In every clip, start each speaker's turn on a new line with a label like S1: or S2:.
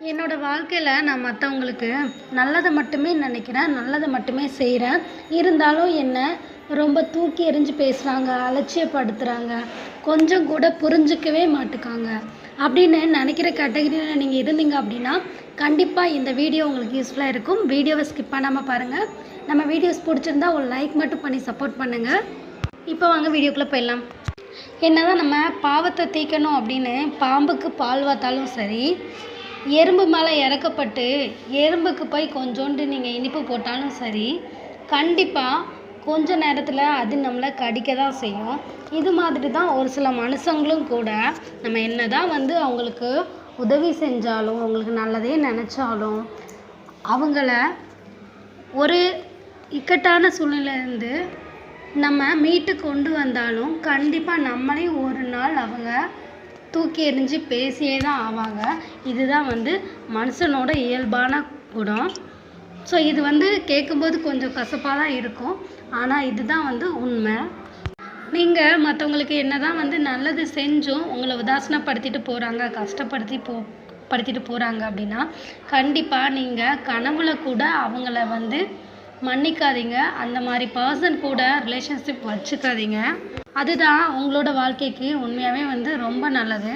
S1: என்னோட வாழ்க்கையில நான் மத்தவங்களுக்கு நல்லத மட்டுமே நினைக்கிறேன். நல்லத மட்டுமே செய்றேன். இருந்தாலும் என்ன ரொம்ப தூக்கி எறிஞ்சு பேசுறாங்க, அலட்சியப்படுத்துறாங்க. கொஞ்சம் கூட புரிஞ்சுக்கவே மாட்டுக்காங்க. அப்படின்னு நினைக்கிற கேட்டகரியில நீங்க இருந்தீங்க அப்படின்னா, கண்டிப்பா இந்த வீடியோ உங்களுக்கு யூஸ்ஃபுல்லா இருக்கும். வீடியோவ ஸ்கிப் பண்ணாம பாருங்க. நம்ம வீடியோஸ் புடிச்சிருந்தா ஒரு லைக் மட்டும் பண்ணி சப்போர்ட் பண்ணுங்க. இப்போ வாங்க வீடியோக்குள்ள போயிடலாம். என்னதான் நம்ம பாவத்த தீர்க்கணும் அப்படின்னு பாம்புக்கு பால் வார்த்தாலும் சரி, எறும்பு மேலே இறக்கப்பட்டு எறும்புக்கு போய் கொஞ்சோண்டு நீங்கள் இனிப்பு போட்டாலும் சரி, கண்டிப்பாக கொஞ்ச நேரத்தில் அது நம்மளை கடிக்க தான் செய்யும். இது மாதிரி தான் ஒரு சில மனுஷங்களும் கூட நம்ம என்ன தான் வந்து அவங்களுக்கு உதவி செஞ்சாலும், அவங்களுக்கு நல்லதே நினச்சாலும், அவங்கள ஒரு இக்கட்டான சூழ்நிலையிலேருந்து நம்ம மீட்டு கொண்டு வந்தாலும் கண்டிப்பாக நம்மளையும் ஒரு நாள் அவங்க தூக்கி எறிஞ்சு பேசியே தான் ஆவாங்க. இதுதான் வந்து மனுஷனோட இயல்பான குணம். ஸோ இது வந்து கேட்கும்போது கொஞ்சம் கசப்பாக தான் இருக்கும். ஆனால் இதுதான் வந்து உண்மை. நீங்கள் மற்றவங்களுக்கு என்ன தான் வந்து நல்லது செஞ்சும் உங்களை உதாசீனப்படுத்திட்டு போகிறாங்க, படுத்திட்டு போகிறாங்க அப்படின்னா, கண்டிப்பாக நீங்கள் கனவுல கூட அவங்கள வந்து மன்னிக்காதீங்க. அந்த மாதிரி பர்சன் கூட ரிலேஷன்ஷிப் வச்சுக்காதீங்க. அதுதான் உங்களோட வாழ்க்கைக்கு உண்மையாகவே வந்து ரொம்ப நல்லது.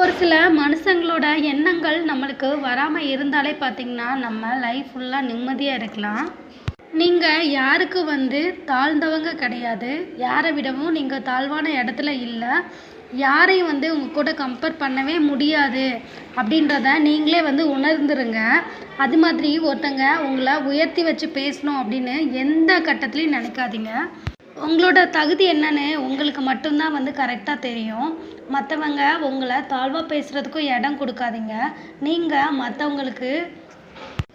S1: ஒரு சில மனுஷங்களோட எண்ணங்கள் நம்மளுக்கு வராமல் இருந்தாலே பார்த்திங்கன்னா நம்ம லைஃப் ஃபுல்லாக நிம்மதியாக இருக்கலாம். நீங்கள் யாருக்கு வந்து தாழ்ந்தவங்க கிடையாது. யாரை விடவும் நீங்கள் தாழ்வான இடத்துல இல்லை. யாரையும் வந்து உங்கள் கூட கம்பேர் பண்ணவே முடியாது அப்படின்றத நீங்களே வந்து உணர்ந்துருங்க. அது மாதிரி ஒருத்தங்க உங்களை உயர்த்தி வச்சு பேசணும் அப்படின்னு எந்த கட்டத்துலையும் நினைக்காதீங்க. உங்களோட தகுதி என்னன்னு உங்களுக்கு மட்டும்தான் வந்து கரெக்டாக தெரியும். மற்றவங்க உங்களை தாழ்வாக பேசுகிறதுக்கும் இடம் கொடுக்காதீங்க. நீங்கள் மற்றவங்களுக்கு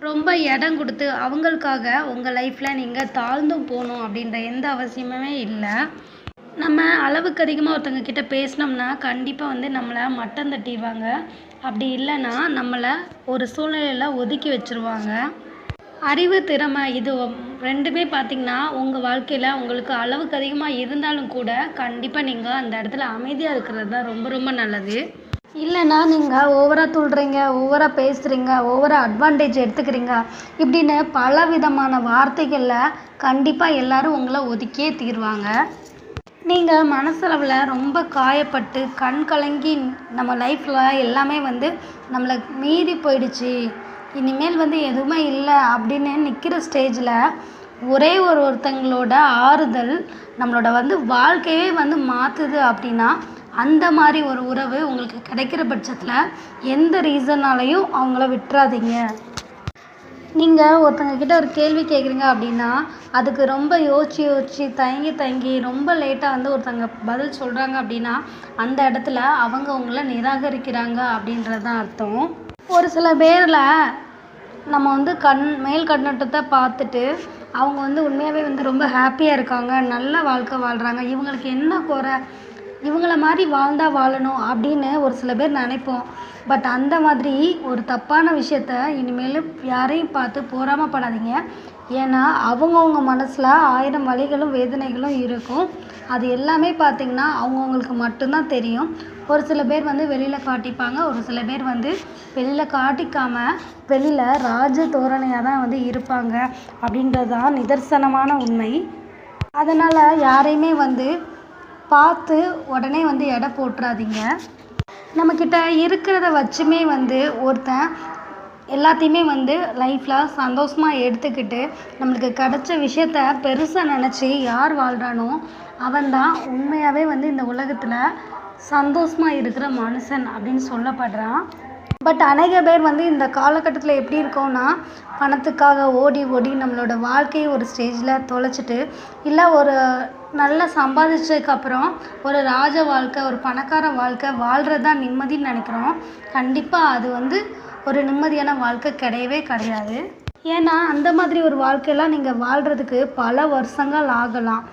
S1: ரொம்ப இடம் கொடுத்து அவங்களுக்காக உங்கள் லைஃப்பில் நீங்கள் தாழ்ந்தும் போகணும் அப்படின்ற எந்த அவசியமுமே இல்லை. நம்ம அளவுக்கு அதிகமாக ஒருத்தவங்க கிட்ட பேசினோம்னா கண்டிப்பாக வந்து நம்மளை மட்டம் தட்டிடுவாங்க. அப்படி இல்லைன்னா நம்மளை ஒரு சூழ்நிலையில் ஒதுக்கி வச்சுருவாங்க. அறிவு, திறமை இது ரெண்டுமே பார்த்திங்கன்னா உங்கள் வாழ்க்கையில் உங்களுக்கு அளவுக்கு அதிகமாக இருந்தாலும் கூட கண்டிப்பாக நீங்கள் அந்த இடத்துல அமைதியாக இருக்கிறது தான் ரொம்ப ரொம்ப நல்லது. இல்லைன்னா நீங்கள் ஓவராக துள்ளுறீங்க, ஓவராக பேசுகிறீங்க, ஓவராக அட்வான்டேஜ் எடுத்துக்கிறீங்க இப்படின்னு பல விதமான வார்த்தைகளில் கண்டிப்பாக எல்லோரும் உங்களை ஒதுக்கியே தீருவாங்க. நீங்கள் மனசளவில் ரொம்ப காயப்பட்டு கண் கலங்கி நம்ம லைஃப்பில் எல்லாமே வந்து நம்மளை மீறி போயிடுச்சு, இனிமேல் வந்து எதுவுமே இல்லை அப்படின்னு நிற்கிற ஸ்டேஜில் ஒருத்தங்களோட ஆறுதல் நம்மளோட வந்து வாழ்க்கையே வந்து மாற்றுது அப்படின்னா, அந்த மாதிரி ஒரு உறவு உங்களுக்கு கிடைக்கிற பட்சத்தில் எந்த ரீசனாலையும் அவங்கள விட்டுறாதீங்க. நீங்கள் ஒருத்தங்க கிட்ட ஒரு கேள்வி கேட்குறீங்க அப்படின்னா அதுக்கு ரொம்ப யோசித்து தயங்கி ரொம்ப லேட்டாக வந்து ஒருத்தங்க பதில் சொல்கிறாங்க அப்படின்னா அந்த இடத்துல அவங்க உங்களை நிராகரிக்கிறாங்க அப்படின்றது தான் அர்த்தம். ஒரு சில பேரில் நம்ம வந்து மேல் கண்ணோட்டத்தை பார்த்துட்டு அவங்க வந்து உண்மையாகவே வந்து ரொம்ப ஹாப்பியாக இருக்காங்க, நல்ல வாழ்க்கை வாழ்கிறாங்க, இவங்களுக்கு என்ன குறை, இவங்கள மாதிரி வாழ்ந்தால் வாழணும் அப்படின்னு ஒரு சில பேர் நினைப்போம். பட் அந்த மாதிரி ஒரு தப்பான விஷயத்த இனிமேல் யாரையும் பார்த்து பொறாமப்படாதீங்க. ஏன்னா அவங்கவுங்க மனசில் 1000 வலிகளும் வேதனைகளும் இருக்கும். அது எல்லாமே பார்த்திங்கன்னா அவங்கவுங்களுக்கு மட்டும்தான் தெரியும். ஒரு சில பேர் வந்து வெளியில் காட்டிப்பாங்க, ஒரு சில பேர் வந்து வெளியில் காட்டிக்காமல் வெளியில் ராஜ தோரணையாக தான் வந்து இருப்பாங்க அப்படின்றது தான் நிதர்சனமான உண்மை. அதனால் யாரையுமே வந்து பார்த்து உடனே வந்து எடை போட்டுறாதீங்க. நம்மக்கிட்ட இருக்கிறத வச்சுமே வந்து ஒருத்தன் எல்லாத்தையுமே வந்து லைஃப்பில் சந்தோஷமாக எடுத்துக்கிட்டு நம்மளுக்கு கிடைச்ச விஷயத்த பெருசாக நினச்சி யார் வாழ்கிறானோ அவன்தான் உண்மையாகவே வந்து இந்த உலகத்தில் சந்தோஷமாக இருக்கிற மனுஷன் அப்படின்னு சொல்லப்படுறான். பட் அநேக பேர் வந்து இந்த காலகட்டத்தில் எப்படி இருக்கோன்னா பணத்துக்காக ஓடி நம்மளோட வாழ்க்கையை ஒரு ஸ்டேஜில் தொலைச்சிட்டு, இல்லை ஒரு நல்லா சம்பாதிச்சதுக்கப்புறம் ஒரு ராஜ வாழ்க்கை, ஒரு பணக்கார வாழ்க்கை வாழ்கிறது தான் நிம்மதின்னு நினைக்கிறோம். கண்டிப்பாக அது வந்து ஒரு நிம்மதியான வாழ்க்கை கிடையவே கிடையாது. ஏன்னா அந்த மாதிரி ஒரு வாழ்க்கையெல்லாம் நீங்கள் வாழ்கிறதுக்கு பல வருஷங்கள் ஆகலாம்.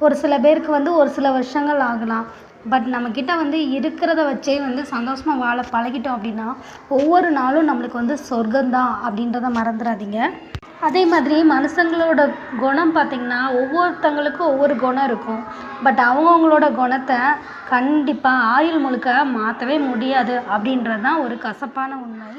S1: ஒரு சில பேருக்கு வந்து ஒரு சில வருஷங்கள் ஆகலாம். பட் நம்மக்கிட்ட வந்து இருக்கிறத வச்சே வந்து சந்தோஷமாக வாழ பழகிட்டோம் அப்படின்னா ஒவ்வொரு நாளும் நம்மளுக்கு வந்து சொர்க்கம்தான் அப்படின்றத மறந்துடாதீங்க. அதே மாதிரி மனுஷங்களோட குணம் பார்த்திங்கன்னா ஒவ்வொருத்தங்களுக்கும் ஒவ்வொரு குணம் இருக்கும். பட் அவங்கவுங்களோட குணத்தை கண்டிப்பாக ஆயுள் முழுக்க மாற்றவே முடியாது அப்படின்றது தான் ஒரு கசப்பான உண்மை.